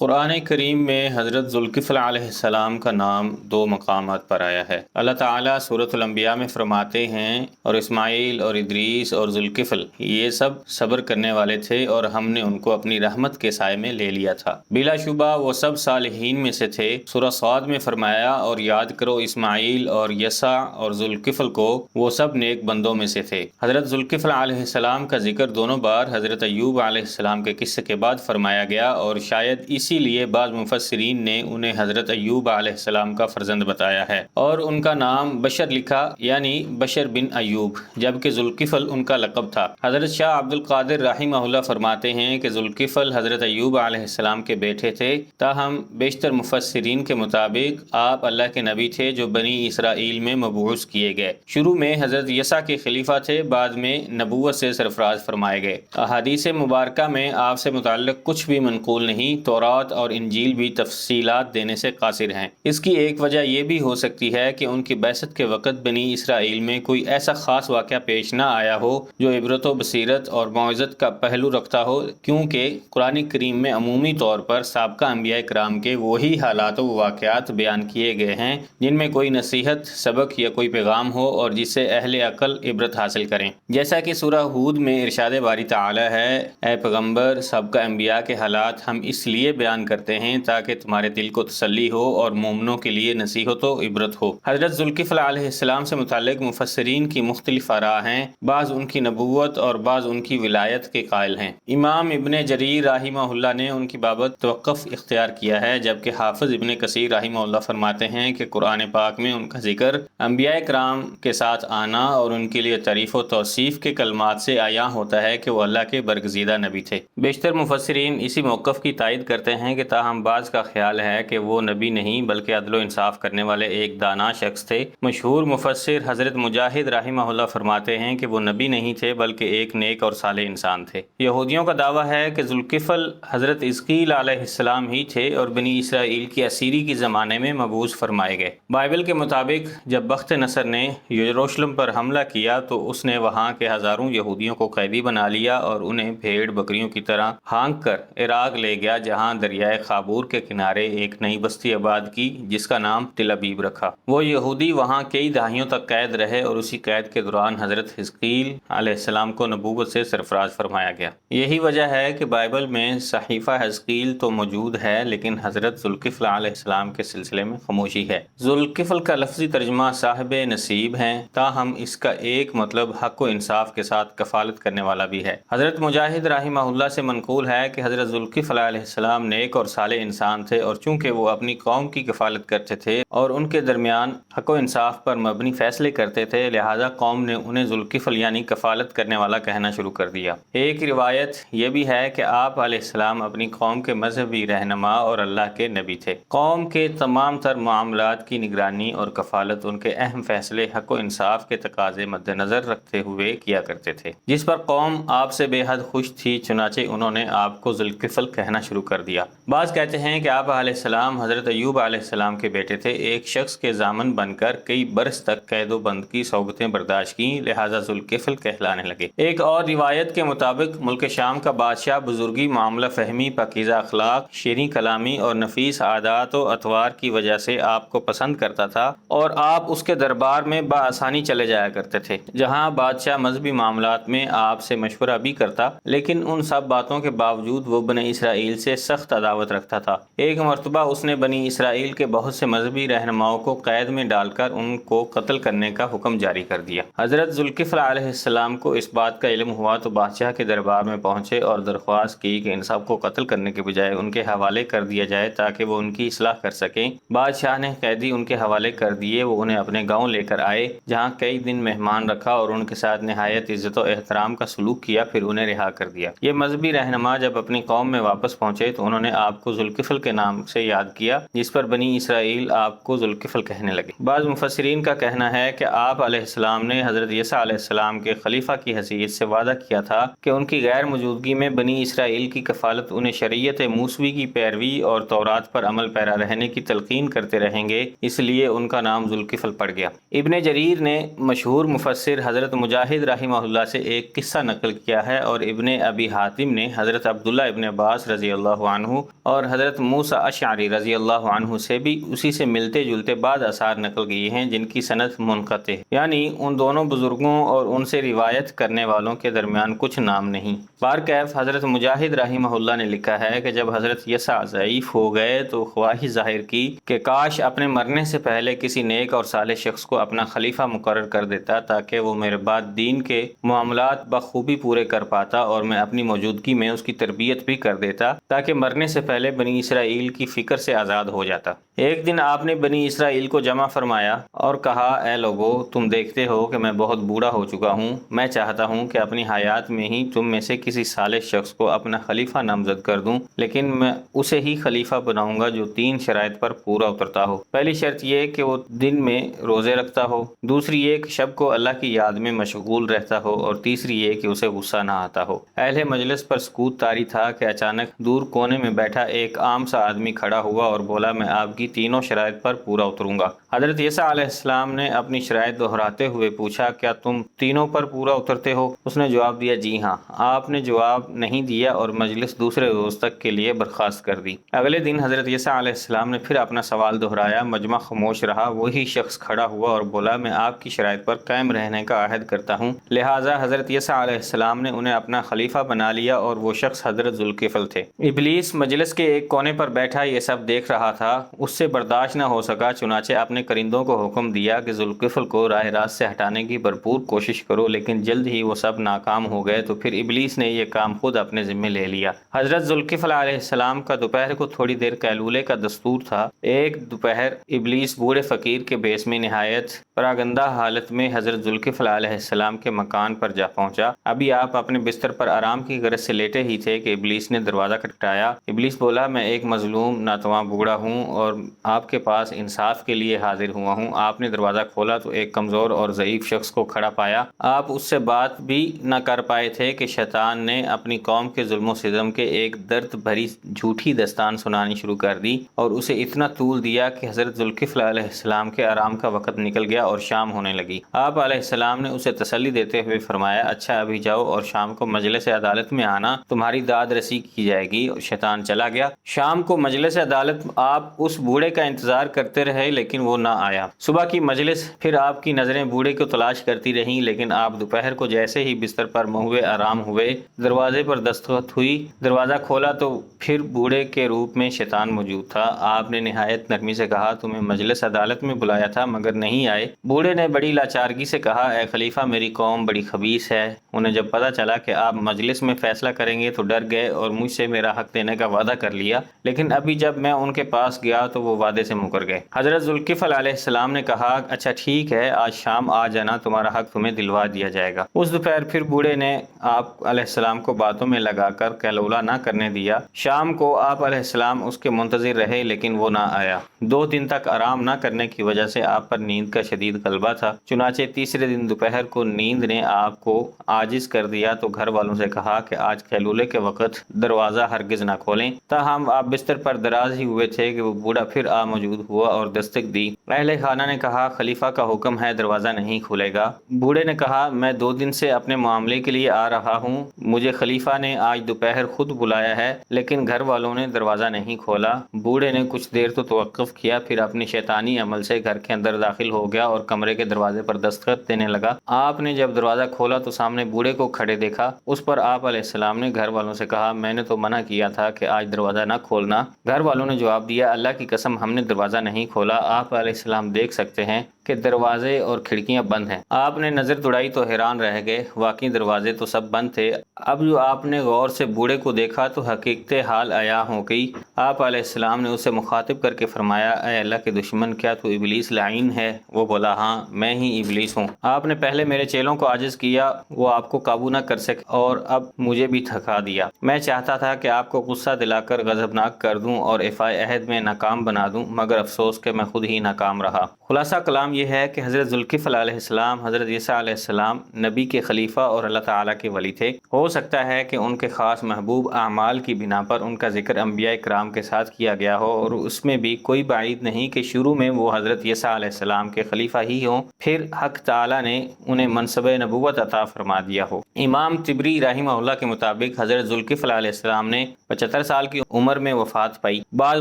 قرآن کریم میں حضرت ذوالکفل علیہ السلام کا نام دو مقامات پر آیا ہے۔ اللہ تعالیٰ سورۃ الانبیاء میں فرماتے ہیں اور اسماعیل اور ادریس اور ذوالکفل یہ سب صبر کرنے والے تھے اور ہم نے ان کو اپنی رحمت کے سائے میں لے لیا تھا، بلا شبہ وہ سب صالحین میں سے تھے۔ سورہ صاد میں فرمایا اور یاد کرو اسماعیل اور یسع اور ذوالکفل کو، وہ سب نیک بندوں میں سے تھے۔ حضرت ذوالکفل علیہ السلام کا ذکر دونوں بار حضرت ایوب علیہ السلام کے قصے کے بعد فرمایا گیا، اور شاید اسی لیے بعض مفسرین نے انہیں حضرت ایوب علیہ السلام کا فرزند بتایا ہے اور ان کا نام بشر لکھا، یعنی بشر بن ایوب، جبکہ ذوالکفل ان کا لقب تھا۔ حضرت شاہ عبد القادر رحمہ اللہ فرماتے ہیں کہ ذوالکفل حضرت ایوب علیہ السلام کے بیٹے تھے، تاہم بیشتر مفسرین کے مطابق آپ اللہ کے نبی تھے جو بنی اسرائیل میں مبعوث کیے گئے۔ شروع میں حضرت یسع کے خلیفہ تھے، بعد میں نبوت سے سرفراز فرمائے گئے۔ احادیث مبارکہ میں آپ سے متعلق کچھ بھی منقول نہیں، تورات اور انجیل بھی تفصیلات دینے سے قاصر ہیں۔ اس کی ایک وجہ یہ بھی ہو سکتی ہے کہ ان کی بعثت کے وقت بنی اسرائیل میں کوئی ایسا خاص واقعہ پیش نہ آیا ہو جو عبرت و بصیرت اور موعظت کا پہلو رکھتا ہو، کیونکہ قرآن کریم میں عمومی طور پر سابقہ انبیاء کرام کے وہی حالات و واقعات بیان کیے گئے ہیں جن میں کوئی نصیحت، سبق یا کوئی پیغام ہو اور جس سے اہل عقل عبرت حاصل کریں۔ جیسا کہ سورہ ہود میں ارشاد باری تعالی ہے، اے پیغمبر، سابقہ انبیاء کے حالات ہم اس لیے بیان کرتے ہیں تاکہ تمہارے دل کو تسلی ہو اور مومنوں کے لیے نصیحت و عبرت ہو۔ حضرت ذوالکفل علیہ السلام سے متعلق مفسرین کی مختلف آراء ہیں، بعض ان کی نبوت اور بعض ان کی ولایت کے قائل ہیں۔ امام ابن جریر رحمہ اللہ نے ان کی بابت توقف اختیار کیا ہے، جبکہ حافظ ابن کثیر رحمہ اللہ فرماتے ہیں کہ قرآن پاک میں ان کا ذکر انبیاء کرام کے ساتھ آنا اور ان کے لیے تعریف و توصیف کے کلمات سے عیاں ہوتا ہے کہ وہ اللہ کے برگزیدہ نبی تھے۔ بیشتر مفسرین اسی موقف کی تائید کرتے ہیں کہ تاہم بعض کا خیال ہے کہ وہ نبی نہیں بلکہ عدل و انصاف کرنے والے ایک دانا شخص تھے۔ مشہور مفسر حضرت مجاہد رحمہ اللہ فرماتے ہیں کہ وہ نبی نہیں تھے بلکہ ایک نیک اور صالح انسان تھے۔ یہودیوں کا دعویٰ ہے کہ ذوالکفل حضرت حزقیل علیہ السلام ہی تھے اور بنی اسرائیل کی اسیری کے زمانے میں مبعوث فرمائے گئے۔ بائبل کے مطابق جب بخت نصر نے یروشلم پر حملہ کیا تو اس نے وہاں کے ہزاروں یہودیوں کو قیدی بنا لیا اور انہیں بھیڑ بکریوں کی طرح ہانک کر عراق لے گیا، جہاں دریائے خابور کے کنارے ایک نئی بستی آباد کی جس کا نام تل ابیب رکھا۔ وہ یہودی وہاں کئی دہائیوں تک قید رہے اور اسی قید کے دوران حضرت حزقیل علیہ السلام کو نبوت سے سرفراز فرمایا گیا۔ یہی وجہ ہے کہ بائبل میں صحیفہ حزقیل تو موجود ہے لیکن حضرت ذوالکفل علیہ السلام کے سلسلے میں خاموشی ہے۔ ذوالکفل کا لفظی ترجمہ صاحب نصیب ہیں، تاہم اس کا ایک مطلب حق و انصاف کے ساتھ کفالت کرنے والا بھی ہے۔ حضرت مجاہد رحمہ اللہ سے منقول ہے کہ حضرت ذوالکفل علیہ السلام نیک اور صالح انسان تھے، اور چونکہ وہ اپنی قوم کی کفالت کرتے تھے اور ان کے درمیان حق و انصاف پر مبنی فیصلے کرتے تھے، لہذا قوم نے انہیں ذوالکفل یعنی کفالت کرنے والا کہنا شروع کر دیا۔ ایک روایت یہ بھی ہے کہ آپ علیہ السلام اپنی قوم کے مذہبی رہنما اور اللہ کے نبی تھے۔ قوم کے تمام تر معاملات کی نگرانی اور کفالت ان کے اہم فیصلے حق و انصاف کے تقاضے مد نظر رکھتے ہوئے کیا کرتے تھے، جس پر قوم آپ سے بے حد خوش تھی، چنانچہ انہوں نے آپ کو ذوالکفل کہنا شروع کر دیا۔ بعض کہتے ہیں کہ آپ علیہ السلام حضرت ایوب علیہ السلام کے بیٹے تھے، ایک شخص کے ضامن بن کر کئی برس تک قید و بند کی صحبتیں برداشت کیں، لہذا ذوالکفل کہلانے لگے۔ ایک اور روایت کے مطابق ملک شام کا بادشاہ بزرگی، معاملہ فہمی، پاکیزہ اخلاق، شیریں کلامی اور نفیس عادات و اطوار کی وجہ سے آپ کو پسند کرتا تھا اور آپ اس کے دربار میں بآسانی چلے جایا کرتے تھے۔ جہاں بادشاہ مذہبی معاملات میں آپ سے مشورہ بھی کرتا، لیکن ان سب باتوں کے باوجود وہ بنی اسرائیل سے سخت عداوت رکھتا تھا۔ ایک مرتبہ اس نے بنی اسرائیل کے بہت سے مذہبی رہنماؤں کو قید میں ڈال کر ان کو قتل کرنے کا حکم جاری کر دیا۔ حضرت ذوالکفل علیہ السلام کو اس بات کا علم ہوا تو بادشاہ کے دربار میں پہنچے اور درخواست کی کہ ان سب کو قتل کرنے کے بجائے ان کے حوالے کر دیا جائے تاکہ وہ ان کی اصلاح کر سکیں۔ بادشاہ نے قیدی ان کے حوالے کر دیے، وہ انہیں اپنے گاؤں لے کر آئے جہاں کئی دن مہمان رکھا اور ان کے ساتھ نہایت عزت و احترام کا سلوک کیا، پھر انہیں رہا کر دیا۔ یہ مذہبی رہنما جب اپنی قوم میں واپس پہنچے تو انہوں نے آپ کو ذوالکفل کے نام سے یاد کیا، جس پر بنی اسرائیل آپ کو ذوالکفل کہنے لگے۔ بعض مفسرین کا کہنا ہے کہ آپ علیہ السلام نے حضرت یسع علیہ السلام کے خلیفہ کی حیثیت سے وعدہ کیا تھا کہ ان کی غیر موجودگی میں بنی اسرائیل کی کفالت انہیں شریعت موسوی کی پیروی اور تورات پر عمل پیرا رہنے کی تلقین کرتے رہیں گے، اس لیے ان کا نام ذوالکفل پڑ گیا۔ ابن جریر نے مشہور مفسر حضرت مجاہد رحمہ اللہ سے ایک قصہ نقل کیا ہے، اور ابن ابی حاتم نے حضرت عبداللہ ابن عباس رضی اللہ عنہ عنہ اور حضرت موسیٰ اشعری رضی اللہ عنہ سے بھی اسی سے ملتے جلتے بعض آثار نقل کیے ہیں جن کی سند منقطع، یعنی ان دونوں بزرگوں اور ان سے روایت کرنے والوں کے درمیان کچھ نام نہیں۔ بارکیف حضرت مجاہد رحمہ اللہ نے لکھا ہے کہ جب حضرت یسع ضعیف ہو گئے تو خواہش ظاہر کی کہ کاش اپنے مرنے سے پہلے کسی نیک اور صالح شخص کو اپنا خلیفہ مقرر کر دیتا تاکہ وہ میرے بعد دین کے معاملات بخوبی پورے کر پاتا اور میں اپنی موجودگی میں اس کی تربیت بھی کر دیتا تاکہ مرنے سے پہلے بنی اسرائیل کی فکر سے آزاد ہو جاتا۔ ایک دن آپ نے بنی اسرائیل کو جمع فرمایا اور کہا، اے لوگو، تم دیکھتے ہو کہ میں بہت بوڑھا ہو چکا ہوں، میں چاہتا ہوں کہ اپنی حیات میں ہی تم میں سے کسی صالح شخص کو اپنا خلیفہ نامزد کر دوں، لیکن میں اسے ہی خلیفہ بناؤں گا جو 3 شرائط پر پورا اترتا ہو۔ پہلی شرط یہ کہ وہ دن میں روزے رکھتا ہو، دوسری یہ کہ شب کو اللہ کی یاد میں مشغول رہتا ہو، اور تیسری یہ کہ اسے غصہ نہ آتا ہو۔ اہل مجلس پر سکوت طاری تھا کہ اچانک دور کونے میں بیٹھا ایک عام سا آدمی کھڑا ہوا اور بولا، میں آپ کی تینوں شرائط پر پورا اتروں گا۔ حضرت عیسیٰ علیہ السلام نے اپنی شرائط دہراتے ہوئے پوچھا، کیا تم تینوں پر پورا اترتے ہو؟ اس نے جواب دیا، جی ہاں۔ آپ نے جواب نہیں دیا اور مجلس دوسرے روز تک کے لیے برخاست کر دی۔ اگلے دن حضرت عیسیٰ علیہ السلام نے پھر اپنا سوال دہرایا، مجمع خاموش رہا۔ وہی شخص کھڑا ہوا اور بولا، میں آپ کی شرائط پر قائم رہنے کا عہد کرتا ہوں۔ لہٰذا حضرت عیسیٰ علیہ السلام نے انہیں اپنا خلیفہ بنا لیا، اور وہ شخص حضرت ذوالکفل تھے۔ ابلیس مجلس کے ایک کونے پر بیٹھا یہ سب دیکھ رہا تھا، اس سے برداشت نہ ہو سکا، چنانچہ اپنے کرندوں کو حکم دیا کہ ذوالکفل کو راہ راست سے ہٹانے کی بھرپور کوشش کرو، لیکن جلد ہی وہ سب ناکام ہو گئے۔ تو پھر ابلیس نے یہ کام خود اپنے ذمہ لے لیا۔ حضرت ذوالکفل علیہ السلام کا دوپہر کو تھوڑی دیر قیلولے کا دستور تھا۔ ایک دوپہر ابلیس بوڑھے فقیر کے بیس میں نہایت پراگندہ حالت میں حضرت ذوالکفل علیہ السلام کے مکان پر جا پہنچا۔ ابھی آپ اپنے بستر پر آرام کی غرض سے لیٹے ہی تھے کہ ابلیس نے دروازہ کھٹکھٹایا۔ ابلیس بولا، میں ایک مظلوم ناتواں بوڑھا ہوں اور آپ کے پاس انصاف کے لیے حاضر ہوا ہوں۔ آپ نے دروازہ کھولا تو ایک کمزور اور ضعیف شخص کو کھڑا پایا۔ آپ اس سے بات بھی نہ کر پائے تھے کہ شیطان نے اپنی قوم کے ظلم و ستم کے ایک درد بھری جھوٹی داستان سنانی شروع کر دی اور اسے اتنا طول دیا کہ حضرت ذوالکفل علیہ السلام کے آرام کا وقت نکل گیا اور شام ہونے لگی۔ آپ علیہ السلام نے اسے تسلی دیتے ہوئے فرمایا، اچھا ابھی جاؤ اور شام کو مجلس عدالت میں آنا، تمہاری داد رسی کی جائے گی۔ اور شیطان چلا گیا۔ شام کو مجلس عدالت آپ اس بوڑھے کا انتظار کرتے رہے لیکن وہ نہ آیا۔ صبح کی مجلس پھر آپ کی نظریں بوڑھے کو تلاش کرتی رہیں، لیکن آپ دوپہر کو جیسے ہی بستر پر منہوے آرام ہوئے، دروازے پر دستخط ہوئی، دروازہ کھولا تو پھر بوڑھے کے روپ میں شیطان موجود تھا۔ آپ نے نہایت نرمی سے کہا، تمہیں مجلس عدالت میں بلایا تھا مگر نہیں آئے۔ بوڑھے نے بڑی لاچارگی سے کہا، اے خلیفہ، میری قوم بڑی خبیث ہے۔ انہیں جب پتہ چلا کہ آپ مجلس میں فیصلہ کریں گے تو ڈر گئے اور مجھ سے میرا حق دینے کا وعدہ کر لیا، لیکن ابھی جب میں ان کے پاس گیا تو وہ وعدے سے مکر گئے۔ حضرت ذوالکفل علیہ السلام نے کہا، اچھا ٹھیک ہے، آج شام آ جانا، تمہارا حق تمہیں دلوا دیا جائے گا۔ اس دوپہر پھر بوڑھے نے آپ علیہ السلام کو باتوں میں لگا کر قیلولہ نہ کرنے دیا۔ شام کو آپ علیہ السلام اس کے منتظر رہے لیکن وہ نہ آیا۔ 2 دن تک آرام نہ کرنے کی وجہ سے آپ پر نیند کا شدید غلبہ تھا، چنانچہ تیسرے دن دوپہر کو نیند نے آپ کو عاجز کر دیا تو گھر والوں سے کہا کہ آج قیلولے کے وقت دروازہ ہرگز نہ کھولیں۔ تاہم آپ بستر پر دراز ہی ہوئے تھے کہ وہ بوڑھا پھر موجود ہوا اور دستک دی۔ اہل خانہ نے کہا، خلیفہ کا حکم ہے، دروازہ نہیں کھلے گا۔ بوڑھے نے کہا، میں 2 دن سے اپنے معاملے کے لیے آ رہا ہوں، مجھے خلیفہ نے آج دوپہر خود بلایا ہے، لیکن گھر والوں نے دروازہ نہیں کھولا۔ بوڑھے نے کچھ دیر تو توقف کیا، پھر اپنی شیطانی عمل سے گھر کے اندر داخل ہو گیا اور کمرے کے دروازے پر دستخط دینے لگا۔ آپ نے جب دروازہ کھولا تو سامنے بوڑھے کو کھڑے دیکھا۔ اس پر آپ علیہ السلام نے گھر والوں سے کہا، میں نے تو منع کیا تھا کہ آج دروازہ نہ کھولنا۔ گھر والوں نے جواب دیا، اللہ کی قسم ہم نے دروازہ نہیں کھولا، آپ علیہ السلام دیکھ سکتے ہیں کہ دروازے اور کھڑکیاں بند ہیں۔ آپ نے نظر دوڑائی تو حیران رہ گئے، واقعی دروازے تو سب بند تھے۔ اب جو آپ نے غور سے بوڑھے کو دیکھا تو حقیقت حال عیاں ہو گئی۔ آپ علیہ السلام نے اسے مخاطب کر کے فرمایا، اے اللہ کے دشمن، کیا تو ابلیس لعین ہے؟ وہ بولا، ہاں میں ہی ابلیس ہوں۔ آپ نے پہلے میرے چیلوں کو عاجز کیا، وہ آپ کو قابو نہ کر سکے، اور اب مجھے بھی تھکا دیا۔ میں چاہتا تھا کہ آپ کو غصہ دلا کر غضبناک کر دوں اور ایفائے عہد میں ناکام بنا دوں، مگر افسوس کہ میں خود ہی ناکام رہا۔ خلاصہ کلام کام یہ ہے کہ حضرت ذوالکفل علیہ السلام، حضرت عیسیٰ علیہ السلام نبی کے خلیفہ اور اللہ تعالیٰ کے ولی تھے۔ ہو سکتا ہے کہ ان کے خاص محبوب اعمال کی بنا پر ان کا ذکر انبیاء کرام کے ساتھ کیا گیا ہو، اور اس میں بھی کوئی بعید نہیں کہ شروع میں وہ حضرت عیسیٰ علیہ السلام کے خلیفہ ہی ہوں، پھر حق تعالیٰ نے انہیں منصب نبوت عطا فرما دیا ہو۔ امام طبری رحمہ اللہ کے مطابق حضرت ذوالکفل علیہ السلام نے 75 سال کی عمر میں وفات پائی۔ بعض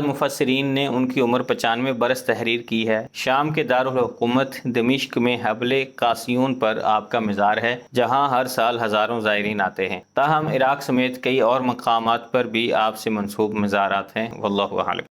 مفسرین نے ان کی عمر 95 برس تحریر کی ہے۔ شام کے دارالحکومت دمشق میں حبل قاسیون پر آپ کا مزار ہے، جہاں ہر سال ہزاروں زائرین آتے ہیں۔ تاہم عراق سمیت کئی اور مقامات پر بھی آپ سے منسوب مزارات ہیں۔ واللہ اعلم۔